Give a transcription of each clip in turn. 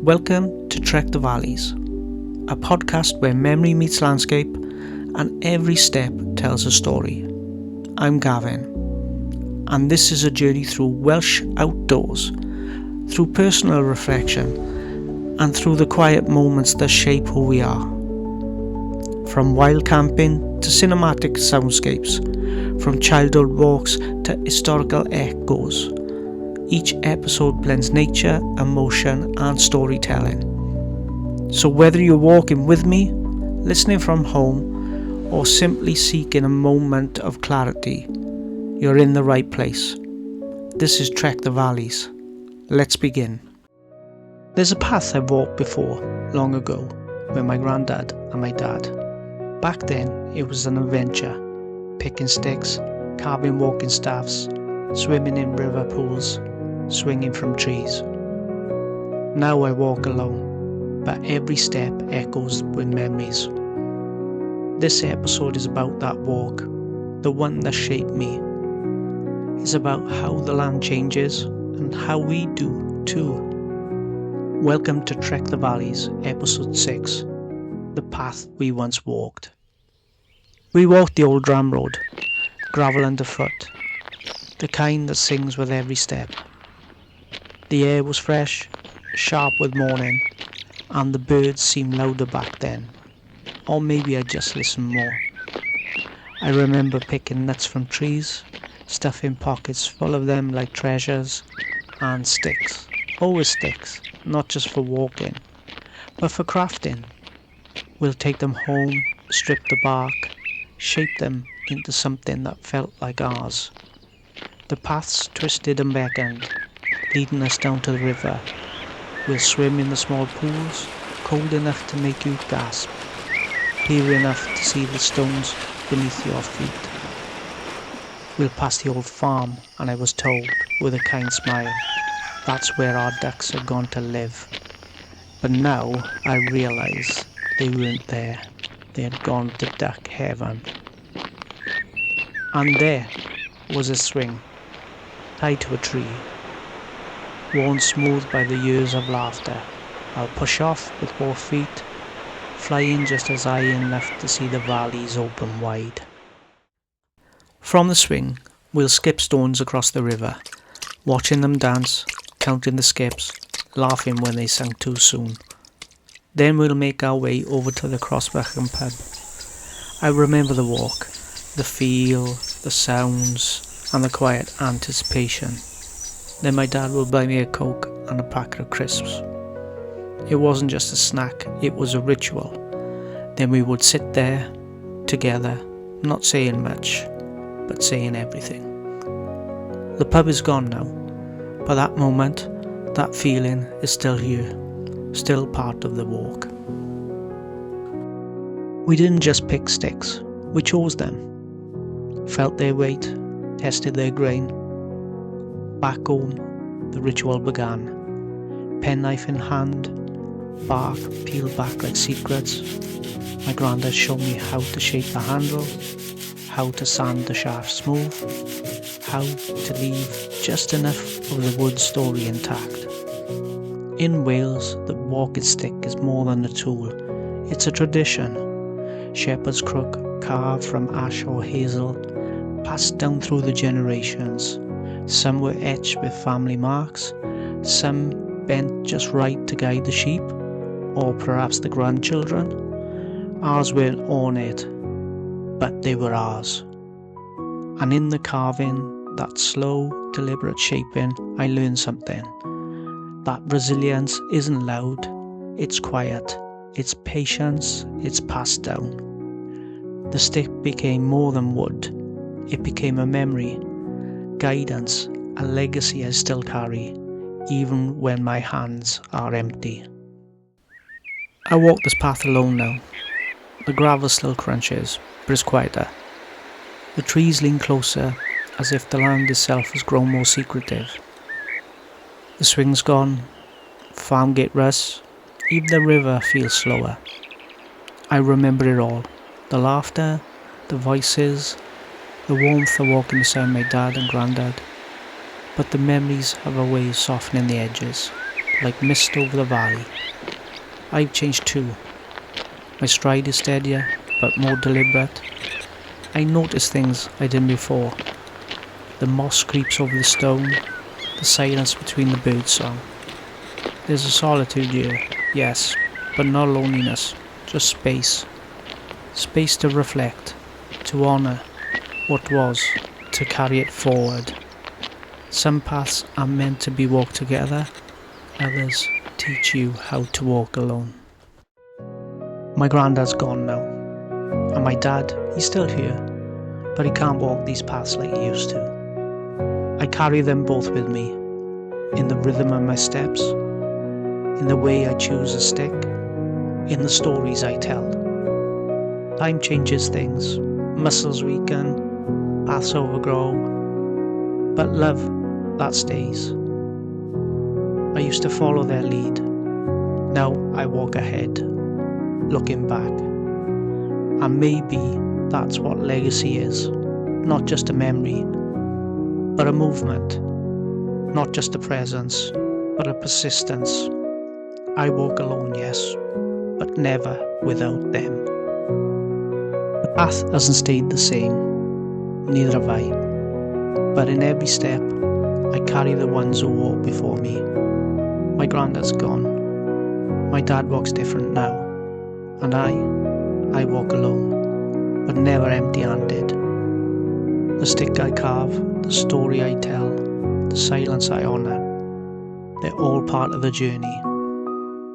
Welcome to Trek the Valleys, a podcast where memory meets landscape and every step tells a story. I'm Gavin, and this is a journey through Welsh outdoors, through personal reflection, and through the quiet moments that shape who we are. From wild camping to cinematic soundscapes, from childhood walks to historical echoes, each episode blends nature, emotion, and storytelling. So whether you're walking with me, listening from home, or simply seeking a moment of clarity, you're in the right place. This is Trek the Valleys. Let's begin. There's a path I've walked before, long ago, with my grandad and my dad. Back then, it was an adventure, picking sticks, carving walking staffs, swimming in river pools, swinging from trees. Now I walk alone, but every step echoes with memories. This episode is about that walk, the one that shaped me. It's about how the land changes and how we do too. Welcome to Trek the Valleys, episode 6, The Path We Once Walked. We walked the old ram road, gravel underfoot, the kind that sings with every step. The air was fresh, sharp with morning, and the birds seemed louder back then. Or maybe I just listened more. I remember picking nuts from trees, stuffing pockets full of them like treasures, and sticks. Always sticks, not just for walking, but for crafting. We'll take them home, strip the bark, shape them into something that felt like ours. The paths twisted and beckoned, leading us down to the river. We'll swim in the small pools, cold enough to make you gasp, clear enough to see the stones beneath your feet. We'll pass the old farm, and I was told, with a kind smile, that's where our ducks had gone to live. But now I realise they weren't there. They had gone to duck heaven. And there was a swing, tied to a tree, worn smooth by the years of laughter. I'll push off with both feet, flying just as high enough to see the valleys open wide. From the swing, we'll skip stones across the river, watching them dance, counting the skips, laughing when they sank too soon. Then we'll make our way over to the Crossbackham pub. I remember the walk, the feel, the sounds, and the quiet anticipation. Then my dad would buy me a Coke and a packet of crisps. It wasn't just a snack, it was a ritual. Then we would sit there, together, not saying much, but saying everything. The pub is gone now, but that moment, that feeling is still here, still part of the walk. We didn't just pick sticks, we chose them, felt their weight, tested their grain. Back home, the ritual began. Penknife in hand, bark peeled back like secrets. My grandad showed me how to shape the handle, how to sand the shaft smooth, how to leave just enough of the wood story intact. In Wales, the walking stick is more than a tool. It's a tradition. Shepherd's crook carved from ash or hazel, passed down through the generations. Some were etched with family marks, some bent just right to guide the sheep, or perhaps the grandchildren. Ours weren't ornate, but they were ours. And in the carving, that slow, deliberate shaping, I learned something. That resilience isn't loud, it's quiet, it's patience, it's passed down. The stick became more than wood, it became a memory, guidance, a legacy I still carry, even when my hands are empty. I walk this path alone now. The gravel still crunches, but it's quieter. The trees lean closer, as if the land itself has grown more secretive. The swing's gone, farm gate rusts, even the river feels slower. I remember it all, the laughter, the voices, the warmth of walking beside my dad and grandad, but the memories have a way of softening the edges, like mist over the valley. I've changed too. My stride is steadier, but more deliberate. I notice things I didn't before. The moss creeps over the stone, the silence between the birdsong. There's a solitude here, yes, but not loneliness, just space. Space to reflect, to honour what was, to carry it forward. Some paths are meant to be walked together, others teach you how to walk alone. My granddad's gone now, and my dad, he's still here, but he can't walk these paths like he used to. I carry them both with me, in the rhythm of my steps, in the way I choose a stick, in the stories I tell. Time changes things, muscles weaken, paths overgrow, but love, that stays. I used to follow their lead, now I walk ahead, looking back. And maybe that's what legacy is, not just a memory, but a movement, not just a presence, but a persistence. I walk alone, yes, but never without them. The path hasn't stayed the same, neither have I, but in every step I carry the ones who walked before me. My granddad's gone, my dad walks different now, and I walk alone, but never empty-handed. The stick I carve, the story I tell, the silence I honour, they're all part of the journey.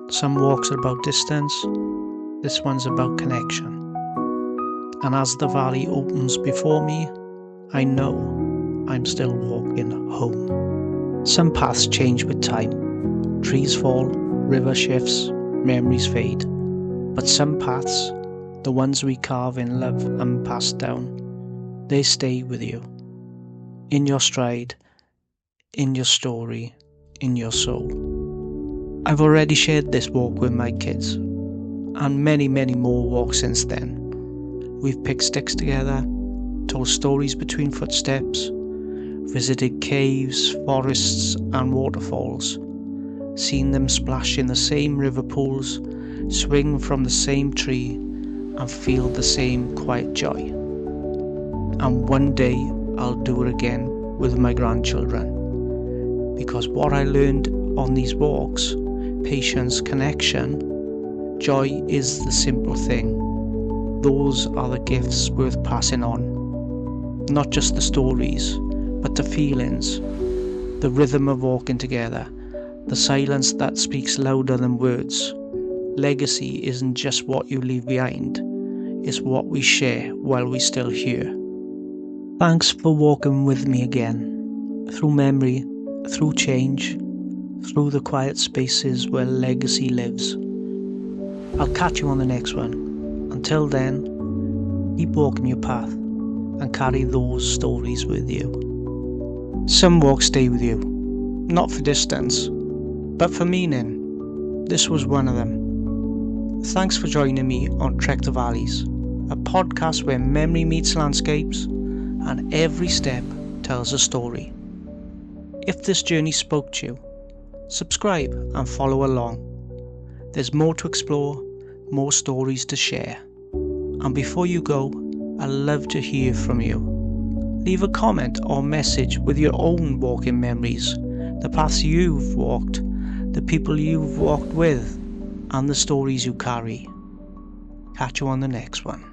Some walks are about distance, this one's about connection. And as the valley opens before me, I know I'm still walking home. Some paths change with time. Trees fall, river shifts, memories fade. But some paths, the ones we carve in love and pass down, they stay with you. In your stride, in your story, in your soul. I've already shared this walk with my kids, and many more walks since then. We've picked sticks together, told stories between footsteps, visited caves, forests and waterfalls, seen them splash in the same river pools, swing from the same tree and feel the same quiet joy. And one day I'll do it again with my grandchildren, because what I learned on these walks, patience, connection, joy is the simple thing. Those are the gifts worth passing on. Not just the stories, but the feelings, the rhythm of walking together, the silence that speaks louder than words. Legacy isn't just what you leave behind, it's what we share while we're still here. Thanks for walking with me again, through memory, through change, through the quiet spaces where legacy lives. I'll catch you on the next one. Until then, keep walking your path and carry those stories with you. Some walks stay with you, not for distance, but for meaning. This was one of them. Thanks for joining me on Trek the Valleys, a podcast where memory meets landscapes and every step tells a story. If this journey spoke to you, subscribe and follow along. There's more to explore, more stories to share. And before you go, I'd love to hear from you. Leave a comment or message with your own walking memories, the paths you've walked, the people you've walked with, and the stories you carry. Catch you on the next one.